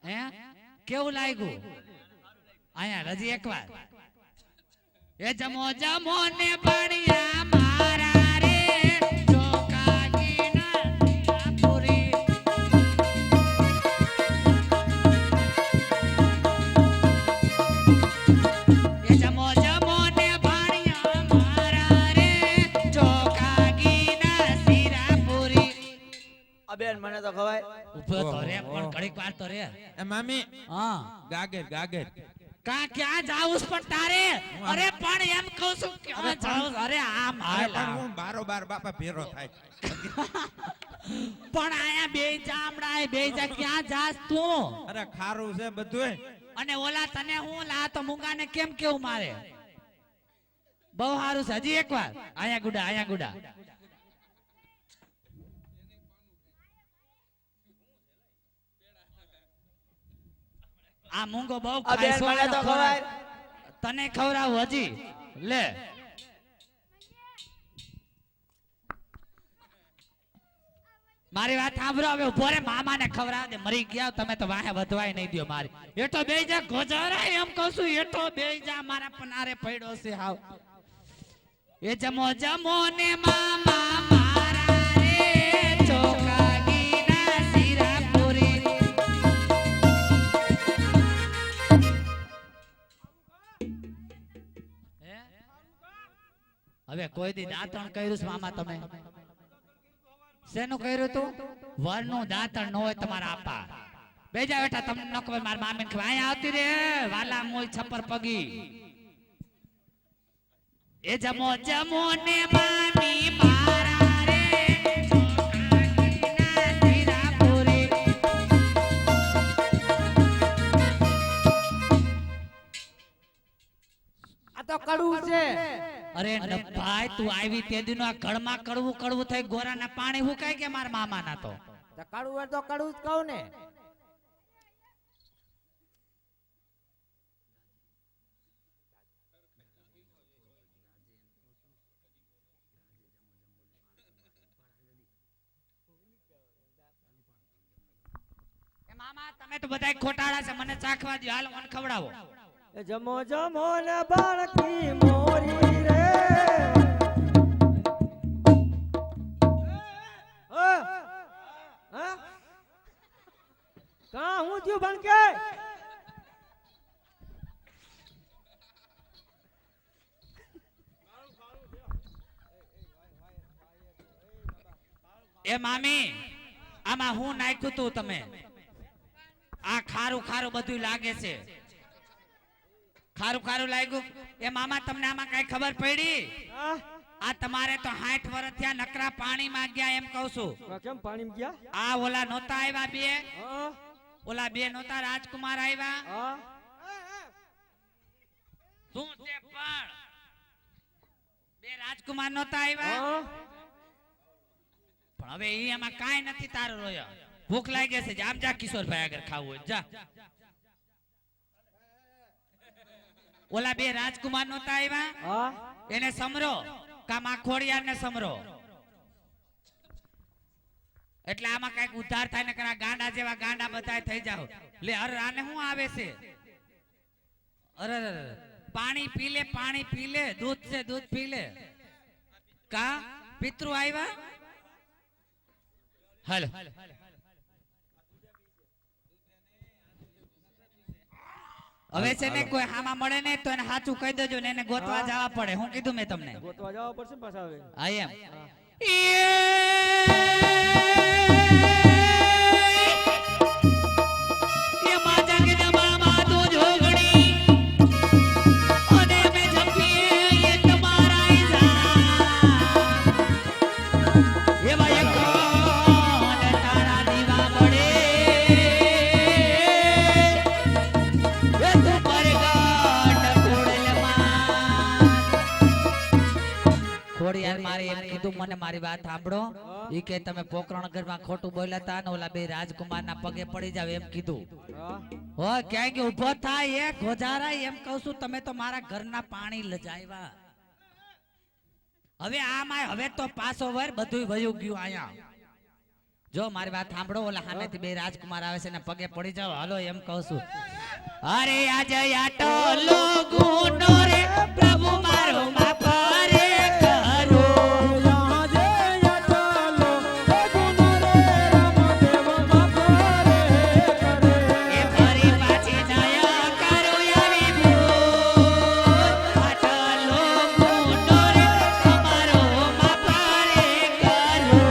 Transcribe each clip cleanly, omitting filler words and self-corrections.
હે કેવું લાગ્યું આયા હજી એકવાર એ જમો જમો ને બણિયા મારા રે ચોકાગીના પૂરી એ જમો જમો ને બણિયા મારા રે ચોકાગીના શીરા પૂરી અબેન મને તો ખવાય ઉભો તો રે પણ ઘડીક વાર તો રે એ મામી હા ગાગર ગાગર કા ક્યાં જાઉસ પણ તારે અરે પણ એમ કહું છું ક્યાં જાઉસ અરે આમ હાલ પણ હું બારોબાર બાપા ભેરો થાય પણ આયા બે જામડા બે જા ક્યાં જાસ તું અરે ખારું છે બધું અને ઓલા તને હું લા તો મુંગાને કેમ કેવું મારે બહુ સારું છે હજી એકવાર આયા ગુડા આ મૂંગો બહુ અબેન મને તો ખવાય તને ખવરાવું હજી લે મારી વાત સાંભળો હવે ઉભો રે મામાને ખવરાવ દે મરી ગયા તમે તો વાહે વધવાય નહીં દો મારી એટો બેઈ જા ગોજરા એમ કહું છું એટો બેઈ જા મારા પનારે પડ્યો છે હાવ એ જમો જમો ને મામા મારા રે ચોકાગીના શીરા પૂરી હવે કોઈ દી દાંતણ કર્યું છે મામા તમે શેનું કર્યું તું વરનું દાંતણ ન હોય તમારા આપા બેજા બેઠા તમને ન ખબર મારા મામી ને અહીંયા આવતી રે વાલા મોય છપ્પર પગી એ જમો જમો ને મામી મારા રે ચોકાગીના શીરા પૂરી આ તો કડવું છે અરે ભાઈ તું આવી તે દીનો આ ઘરમાં કડવું કડવું થઈ ગોરાના પાણી હુકાય કે મારા મામાના તો કડવું હોય તો કડવું જ કહું ને એ મામા તમે તો બધાય ખોટાડા છે મને ચાખવા દો હાલ મને ખવડાવો એ જમો જમો ને બાળકી મોરી રે કા હું થયું બંકે એ મામી આમાં હું નાખ્યું તું તમે આ ખારું ખારું બધું લાગે છે ખારું ખારું લાગ્યું એ મામા તમને આમાં કઈ ખબર પડી આ તમારે તો 60 વર્ષ થયા નકરા પાણીમાં ગયા એમ કહું છું કેમ પાણીમાં ગયા આ ઓલા નોતા આવ્યા બે ઓલા બે નોતા રાજકુમાર આવ્યા શું છે પણ બે રાજકુમાર નોતા આવ્યા પણ હવે ઈ એમાં કાઈ નથી તારો રોયો ભૂખ લાગે છે આમ જા કિશોરભાઈ આગળ ખાવું હોય જા ઓલા બે રાજકુમાર નોતા આવ્યા એને સમરો કામા ખોડિયાર ને સમરો એટલે આમાં કઈક ઉદ્ધાર થાય ને કરા ગાંડા જેવા ગાંડા બધા થઈ જાવ લે અરે આને શું આવે છે અરે પાણી પી લે દૂધ છે દૂધ પી લે કા પિતૃ આવ્યા હાલ હવે છે ને કોઈ હામાં મળે ને તો એને સાચું કહી દેજો ને એને ગોતવા જવા પડે હું કીધું મેં તમને ગોતવા જવા પડશે પાછા હવે આઈ એમ મને મારી વાત સાંભળો ઈ કે તમે પોકરણગઢ માં ખોટું બોલ્યા હતા ને ઓલા બે રાજકુમાર ના પગે પડી જાવ એમ કીધું હો ક્યાં કે ઉભો થાય એ ગોજારા એમ કહું છું તમે તો મારા ઘરના પાણી લજાવ્યા હવે આમાં હવે તો પાછો વર બધું વયું ગયું આયા જો મારી વાત સાંભળો, ઓલા સામેથી બે રાજકુમાર આવે છે ને પગે પડી જાવ, હાલો એમ કહું છું. અરે આજે આટલો ગુનો રે પ્રભુ મારો માફ રે કરો. એ ફરી પાછી દયા કરો આવી ભૂલ. આટલો ગુનો રે તમારો માફ રે કરો.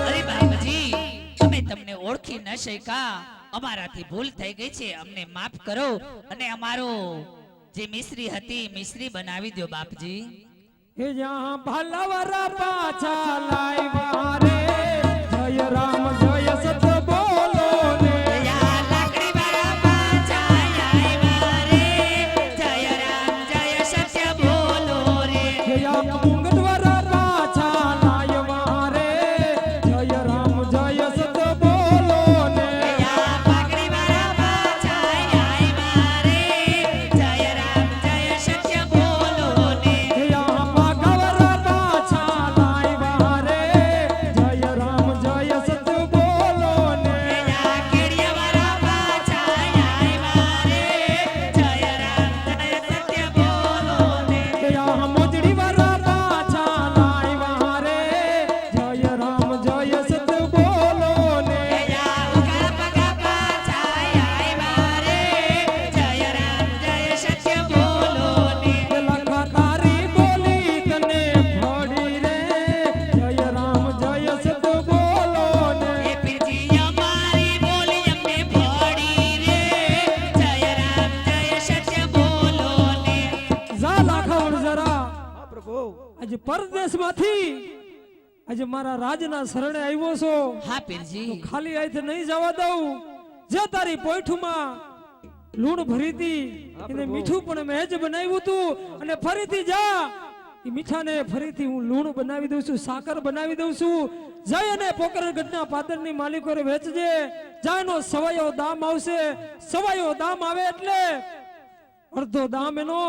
અરે બાપજી, અમે તમને ઓળખી ન શક્યા, અમારાથી ભૂલ થઈ ગઈ છે, અમને માફ કરો અને અમારો જે મિશ્રી હતી મિશ્રી બનાવી દો બાપજી. જ્યાં ભલવરા પાછા લાવ્યા રે જય રામ જય સત બોલો ને યા લાકડી વાળા પાછા આવ્યા રે, જય રામ જય સત્ય બોલો રે. જ્યાં મુંગટવરા પાછા લાવ્યા રે જય રામ જય સત બોલો ને યા લાકડી વાળા પાછા આવ્યા રે, જય રામ જય સત્ય બોલો ને. જ્યાં પાગવરા પાછા લાવ્યા રે જય રામ જય સત બોલો ને યા કેડિયા વાળા પાછા આવ્યા રે, જય રામ જય સત્ય બોલો ને. જ્યાં મોજડી વરા પાછા લાવ્યા રે જય રામ જય સત બોલો ને યા ઉકાળા પગા પાછા આવ્યા રે, જય રામ જય સત્ય બોલો ને. લખા તારી બોલી તને ફળી રે જય રામ જય સત બોલો ને એ પીરજી અમારી બોલી અમને ભળી રે, જય રામ જય સત્ય બોલો ને. જા લાખાવણ જરા આજે પરદેશમાંથી આજે મારા રાજના શરણે આવ્યો છો હા પીરજી, ખાલી આઈથી નહીં જવા દઉં. જે તારી પોઠમાં લૂણ ભરી હતી એને મીઠું પણ મેં જ બનાવ્યું હતું અને ફરીથી જા એ મીઠાને ફરીથી હું લૂણ બનાવી દઉં છું, સાકર બનાવી દઉં છું. જય અને પોકરણગઢના પાદરની માલિકોને વેચજે. જાયનો સવાયો દામ આવશે, સવાયો દામ આવે એટલે અડધો દામ એનો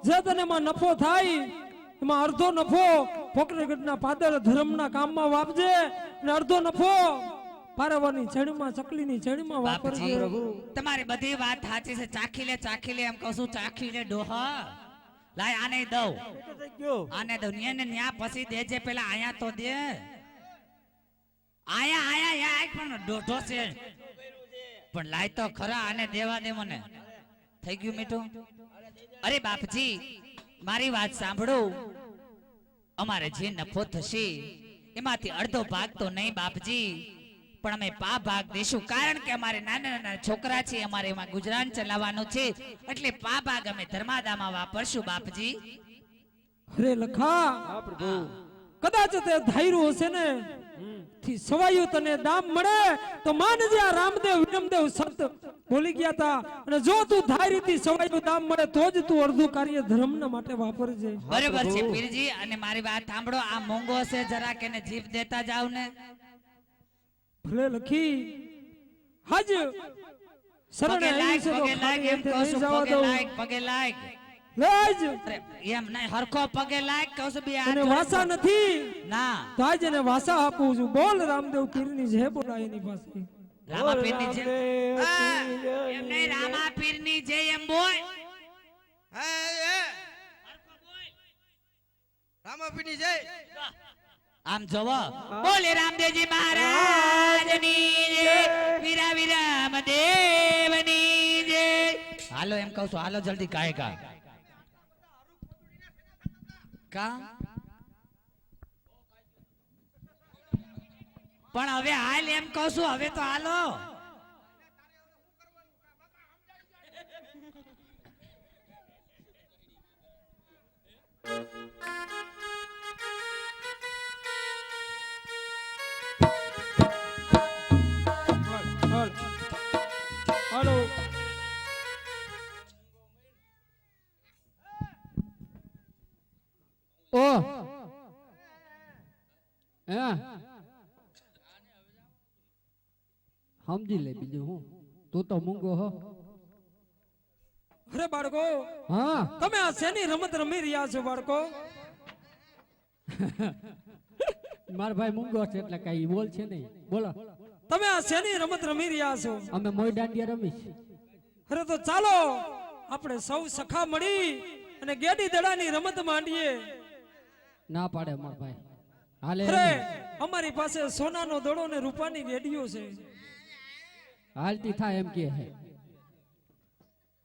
જે તને માં નફો થાય એમાં અડધો નફો પોકરણગઢના પાદર ધર્મના કામમાં વાપજે અને અડધો નફો પારવાની ચણીમાં ચકલીની ચણીમાં વાપરજે. બાપજી તમારી બધી વાત સાચી છે. ચાખી લે એમ કહું છું, ચાખી લે ડોહા. લાય આને દઉં, આને દઉં ને ન્યા પછી દેજે, પેલા આયા તો દે. આયા યા પણ દોઢો છે પણ લાય તો ખરા, આને દેવા દે મને. થઈ ગયું મીઠું? અરે બાપજી મારી વાત સાંભળો, અમારે જે નફો થશે એમાંથી અડધો ભાગ તો નહીં બાપજી, પણ અમે પા ભાગ દેશું, કારણ કે અમારે નાના નાના છોકરા છે, અમારે એમાં ગુજરાન ચલાવવાનું છે, એટલે પા ભાગ અમે ધર્માદામાં વાપરશું બાપજી. અરે લખા કદાચ તે ધાર્યું હશે ને થી સવાયું તને દામ મળે તો માનજે આ રામદેવ વિરમદેવ સંત બોલી ગયા હતા, અને જો તું ધારીથી સવાયું દામ મળે તો જ તું અડધું કાર્ય ધર્મના માટે વાપરજે. બરોબર છે પીરજી, અને મારી વાત સાંભળો, આ મોંઘો છે જરાક એને જીભ દેતા જાવ ને. ભલે લખી હાજ શરણે પગે આવી લાગ, છે તો પગે લાગ ખાલી એમ હાથે કહું નહીં છું, જવા પગે દઉં. લાગ, પગે લાગ. લેજ અરે, એમ નહીં, હરખો પગે લાગ કહું છું, બે હાથ અને જોડીને. વાસા નથી ના, તો આજ એને વાસા આપું છું. બોલ રામદેવ પીરની જય બોલાય એની પાસે. રામા પીરની જય. હા, એમ નહીં, રામા પીરની જય એમ બોલ. રામાપીની જય. આમ જોવો, બોલે રામદેવજી મહારાજની જય, વીરા વિરામ દેવની જય. હાલો એમ કહું છું, હાલો જલ્દી કાય કા પણ હવે હાલ એમ કહું છું, હવે તો હાલો. હાલો ઓ હે સમજી લે બીજું હું, તું તો મૂંગો હો. અરે બાળકો, હા તમે આ શેની રમત રમી રહ્યા છો બાળકો? મારો ભાઈ મૂંગો છે એટલે કઈ બોલ છે નહીં. બોલો. તમે આ શેની રમત રમી રહ્યા છો? અમે મોય દાંડિયા રમી છે. અરે તો ચાલો આપણે સૌ સખા મળી અને ગેડી દડાની રમત માંડીએ. ના પાડે મારો ભાઈ. હાલે અરે અમારી પાસે સોનાનો દડો ને રૂપાની ગેડીઓ છે. હાલતી થાય એમ કે છે.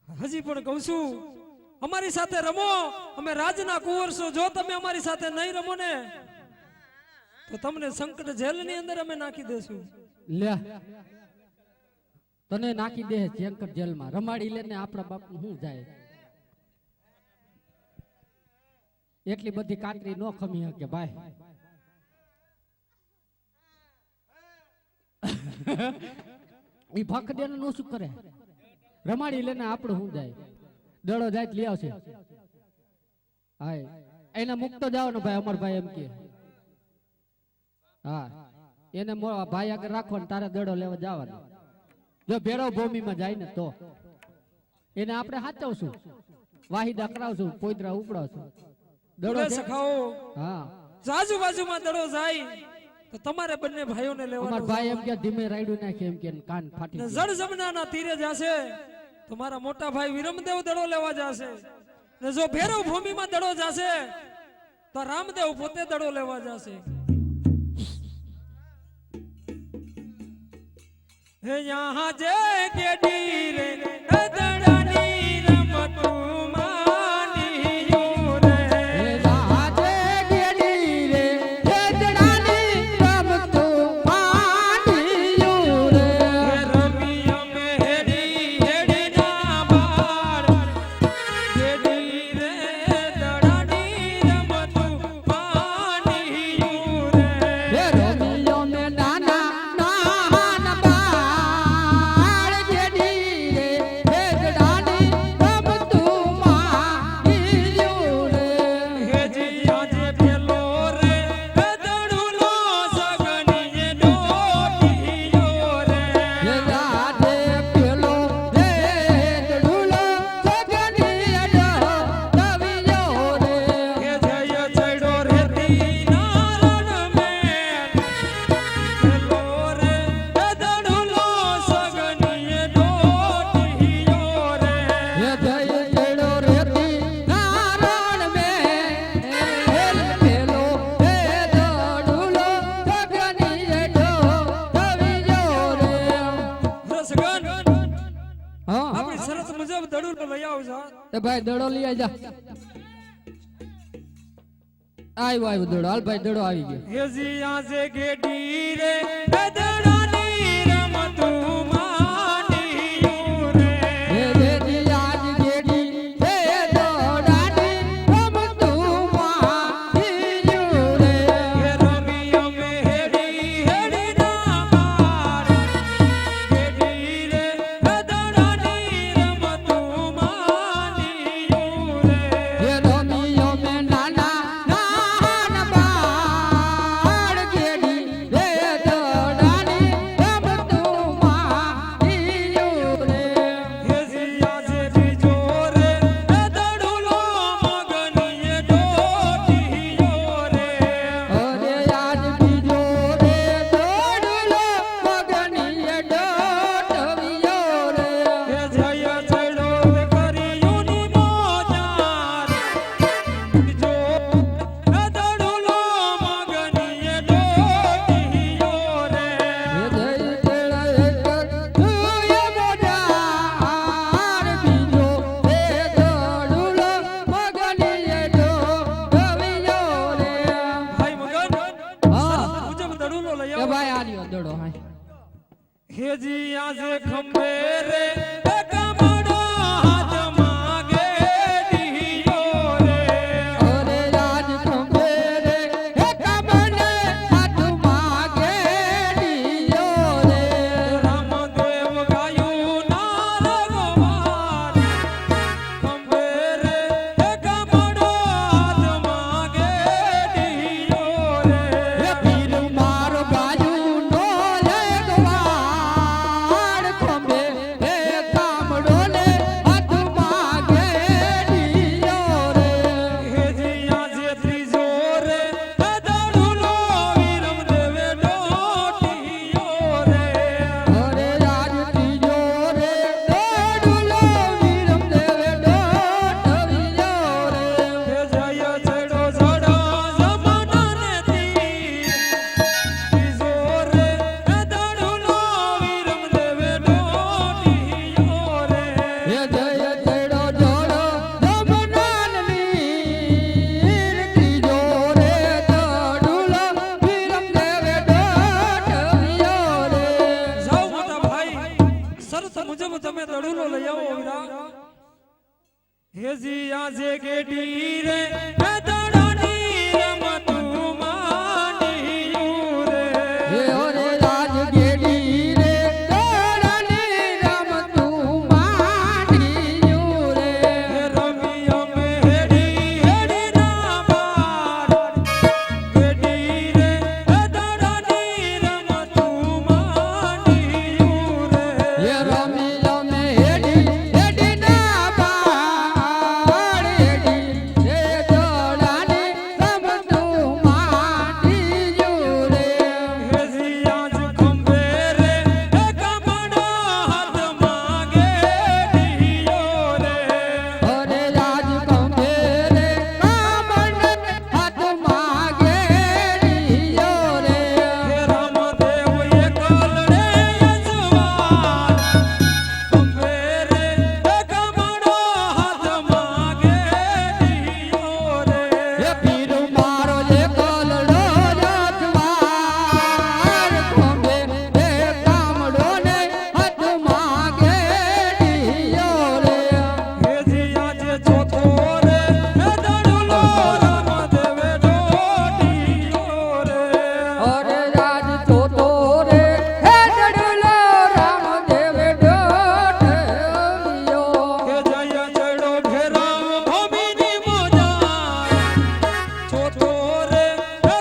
હજી પણ કહું છું, અમારી સાથે રમો. અમે રાજના કુંવર છો. જો તમે અમારી સાથે નહીં રમો ને તો તમને સંકટ જેલની અંદર અમે નાખી દેશું. લે તને નાખી દે જેંકર જેલમાં. રમાડી લે ને આપણા બાપનું શું જાય. એટલી બધી કાતરી નો ખમી શકે ભાઈ. ઈ ભખ દે નો શું કરે. રમાડી લે ને આપણે શું જાય. દડો જાય લઈ આવશે. હાય એને મુક્ત જાવ ને ભાઈ. અમર ભાઈ એમ કે હા એને ભાઈ આગળ રાખો ને તારે દડો લેવા જવાનો. જો ભેરો ભૂમિમાં જાય ને તો એને આપણે હાચવશું. વાહિદા કરાવશું. પોઈદરા ઉપડાવશું. દડો છે. સખાઓ હા આજુબાજુમાં દડો જાય તો તમારે બંને ભાઈઓને અમાર લેવાનો. ભાઈ એમ કે ધીમે રાયડું નાખે એમ કે કાન ફાટી જાય. જળ જમનાના તીરે જશે તો મારા મોટા ભાઈ વિરમદેવ દડો લેવા જશે. ને જો ભેરવ ભૂમિમાં દડો જશે તો રામદેવ પોતે દડો લેવા જશે. હે યહાં જે ગેડી રે દડાની રમતું માનીયું રે. રાજે ગેડી રે દડાની રમતું માનીયું રે. રમી અમે હેડી હેડીના બાર ગેડી રે દડાની રમતું માનીયું રે. હે રોમિયો મે નાના નાન બાળ ગેડી રે દડાની રમતું માનીયું રે. હેજી આજે પેલો રે દડુલો સગનીએ ડોટીયો રે. હે રાધે પેલો રે દડુલો સગની અડો તવિયો રે. હે જય ચડો રેતી નારણ મેં પેલો રે દડુલો સગનીએ ડોટીયો રે. હે જય ચડો રેતી નારણ મે હેલ પેલો હે દડુલો સગની અડો તવિયો રે. રસગન હા આપણી શરત મુજબ દડુલો લઈ આવજો. તે ભાઈ દડો લઈ આજા. આવ્યો દડો. હાલ ભાઈ દડો આવી ગયો. હેજી આજે ગેડી રે દડાની રમતું માનીયું રે. હે દેજી આજ ગેડી હે દડાની રમતું માનીયું રે. હે રમી અમે હેડી હેડીના બાર ગેડી રે દડાની રમતું માનીયું રે. હે રોમિયો મે નાના નાન બાળ ગેડી રે દડાની છે ગેડી રે દડાની રમતું માંડ્યું રે હે ઓરે રાજ ગેડી રે દોડાની રમતું માંડ્યું રે રમી અમે હેડી હેડી ના બાર ગેડી રે દડાની રમતું માંડ્યું રે હે રમી અમે હેડી હેડી ના બાળ હેડી રે દોડાની રમતું માંડ્યું રે હેજી આજ ખંભે રે કમળો હાથમાં ગેડીયો રે અરે રાજ કંભે રે કામણ હાથમાં ગેડીયો રે રામદેવ એકલડે યજવાન ખંભે રે કમળો હાથમાં ગેડીયો રે હે પીર મારો જે કલડો રથવાર કંભે રે કામડો ને હાથમાં ગેડીયો રે હેજી આજે ચોથો રે દડુલો રામદેવે ડોડીયો રે અરે રાજ જોતો રે હે ડડલો રામદેવ ડોઢિયો કે જય જડો ભેરાવ ભૂમિની મોજા ચોથો રે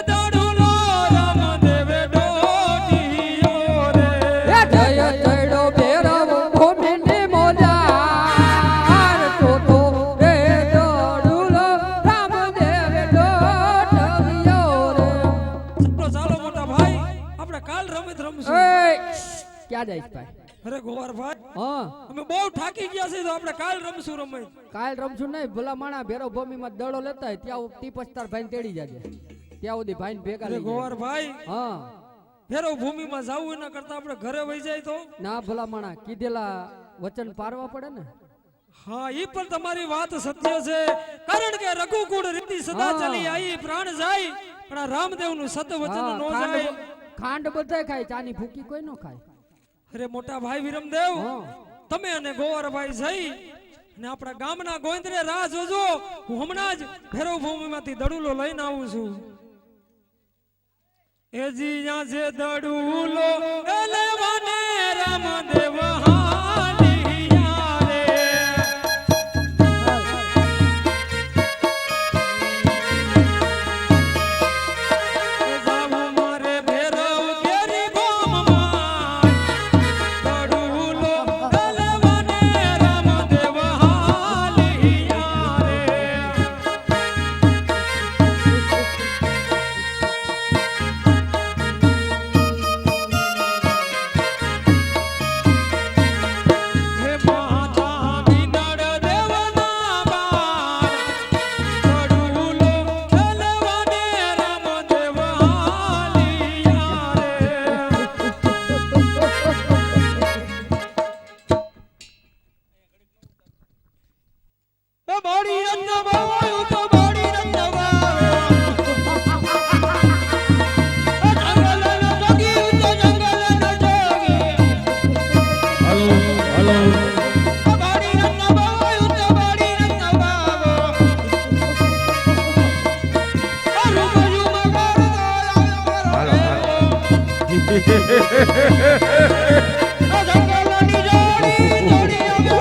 દડુલો રામદેવે ડોડીયો રે હે જય જયડો ભેરવ ભૂમિની મોજાર જોતો રે ડડલો રામદેવ ડોઢિયો રે ચાલો ચાલો મોટા ભાઈ આપણે કાલ રમત રમશું એ ક્યાં જઈશ ભાઈ અરે ગોવાર ભાઈ હા અમે બહુ થાકી ગયા છે તો આપણે કાલ રમશું રમત કાલ રમશું નહીં ભલા માણા ભેરો ભૂમિમાં દડો લેતા હોય ત્યાં તી પસ્તાર ભાઈને તેડી જાજે ત્યાં સુધી ભાઈને ભેગા અરે લઈ ગોવાર જાય. ભાઈ હા ફેરો ભૂમિમાં જાવું એના કરતા આપણે ઘરે વહી જાય તો ના ભલા માણા કીધેલા વચન પારવા પડે ને હા ઈ પણ તમારી વાત સત્ય છે કારણ કે રઘુકુળ રીતિ સદા હા. ચાલી આવી પ્રાણ જાય પણ આ રામદેવ નું સત વચન હા, નો જાય ખાંડ બધાય ખાય ચાની ભૂકી કોઈ નો ખાય અરે મોટા ભાઈ વિરમદેવ હા. તમે અને ગોવરભાઈ જઈ અને આપણા ગામના ગોવિંદરે રાહ જોજો હું હમણાં જ ભેરવ ભૂમિમાંથી દડુલો લઈને આવું છું એજી યા જે દડુલો એ લેવાને રામદેવ હાલિયા રે જાવું મારે ભેરવ કેરી ગોમમાં દડુલો લેવાને રામદેવ હાલિયા રે હે માતા વિનડ દેવના બાર દડુલો લેવાને રામદેવ હાલિયા રે એ બોડી રંગ બાવાયું તો બોડી રંગ બાવાયું જંગલ ન જોગી તો જંગલ ન જોગી બોડી રંગ બાવાયું તો બોડી રંગ બાવાયું રૂમ મગર જંગલની જોડી જોડી અમે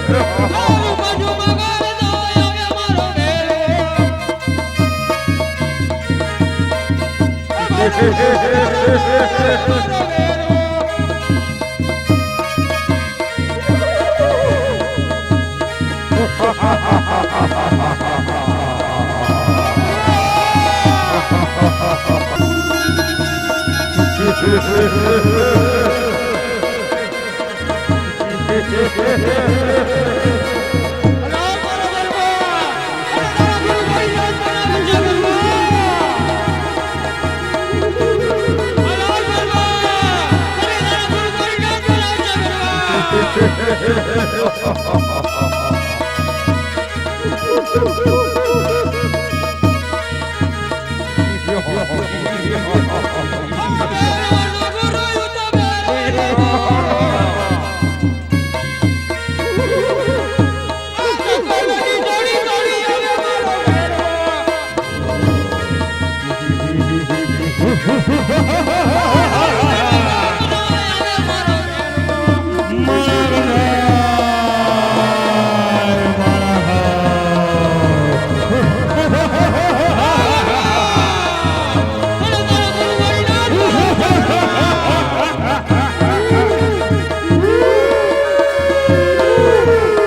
મારો ઘેરો બાજુ મગર અમે મારો Thank you.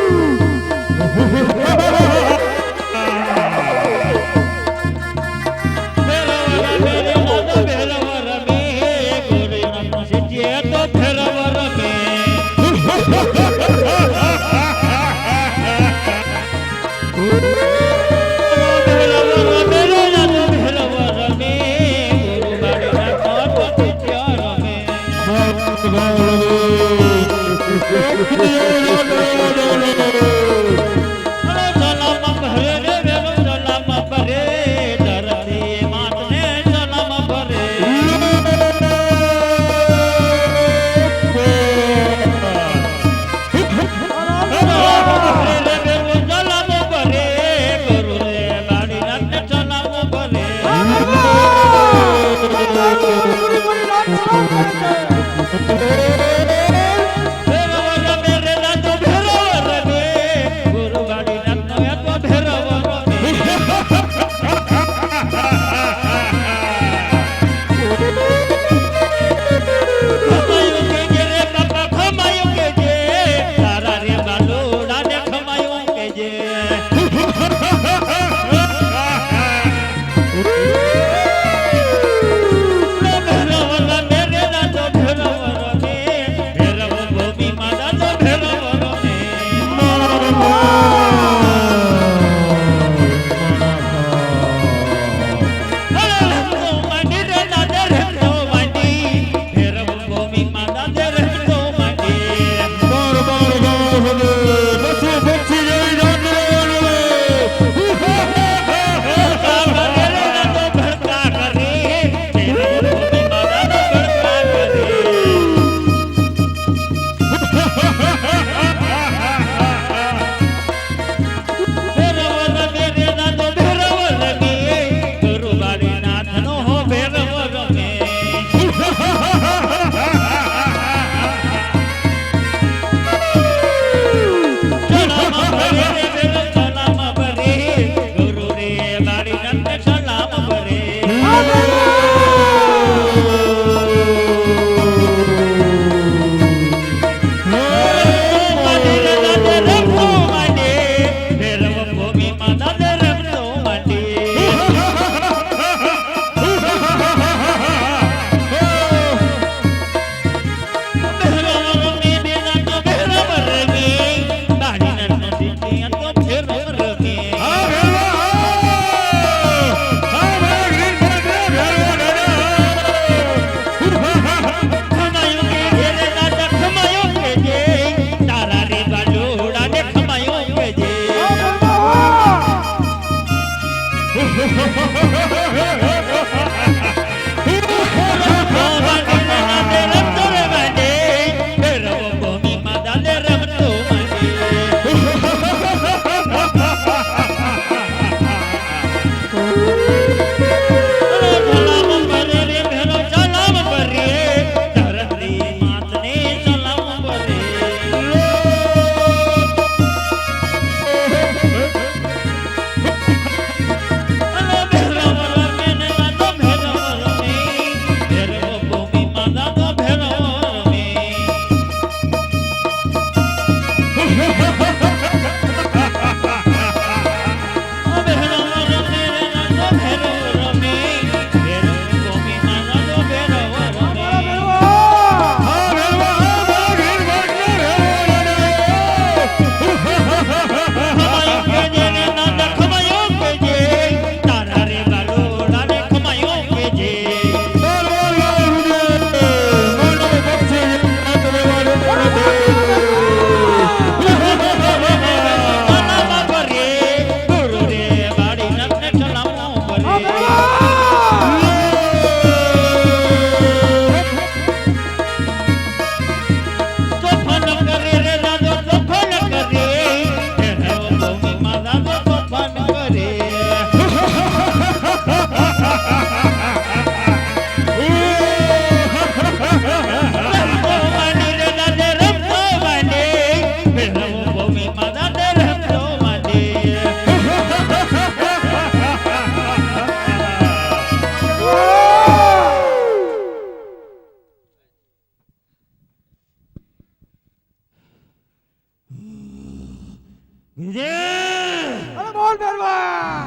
અરે બોલ ભેરવા.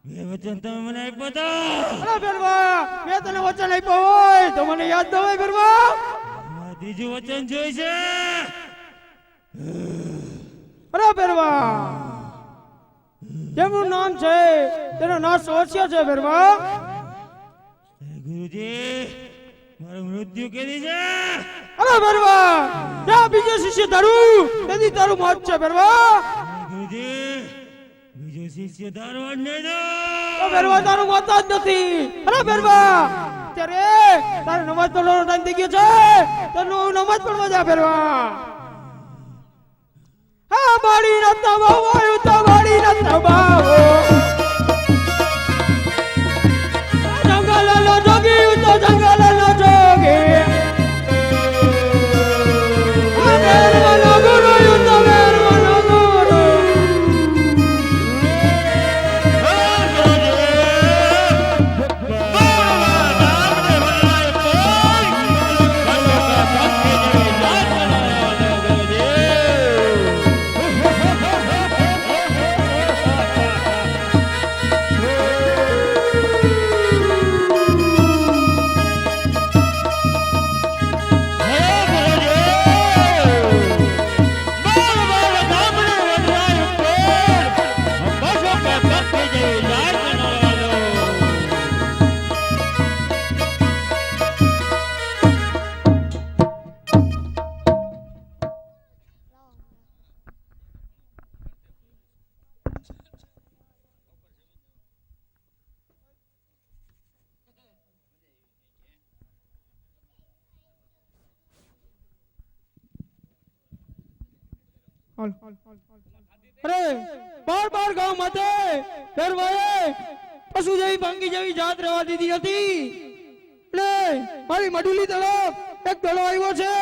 એ વચન તમે મને આપ્યો તો અરે ભેરવા, મેં તને વચન આપ્યો હોય તો મને યાદ ન હોય ભેરવા. આ ત્રીજું વચન જોઈ છે. અરે ભેરવા, જેમનું નામ છે તેનો નાશ અવશ્ય છે ભેરવા. ગુરુજી મારું મૃત્યુ કેદી છે. અરે ભેરવા, જ્યાં બીજો શિષ્ય તારું તેથી તારું મોત છે ભેરવા. ગુરુજી બીજો શિષ્ય ધારવા નહીં દો. તો ભેરવા તારું મોત જ નથી. અરે ભેરવા, ત્યારે તારે નમાજ પડવાનો ટાઈમ થઈ ગયો છે. તારું નમાજ પડવા જા ભેરવા. હા બાળી ના તબાવો, તો બાળી ના તબાવો. જંગલ નો જોગી, તો જંગલ નો જોગી. વેરવાનો ગુરુ, તો વેરવાનો ગુરુ. અરે બાર ગામ માટે ફેરવાએ પશુ જેવી ભાંગી જેવી જાત રહેવા દીધી હતી. લે મારી મડુલી તરફ એક દડો આવ્યો છે.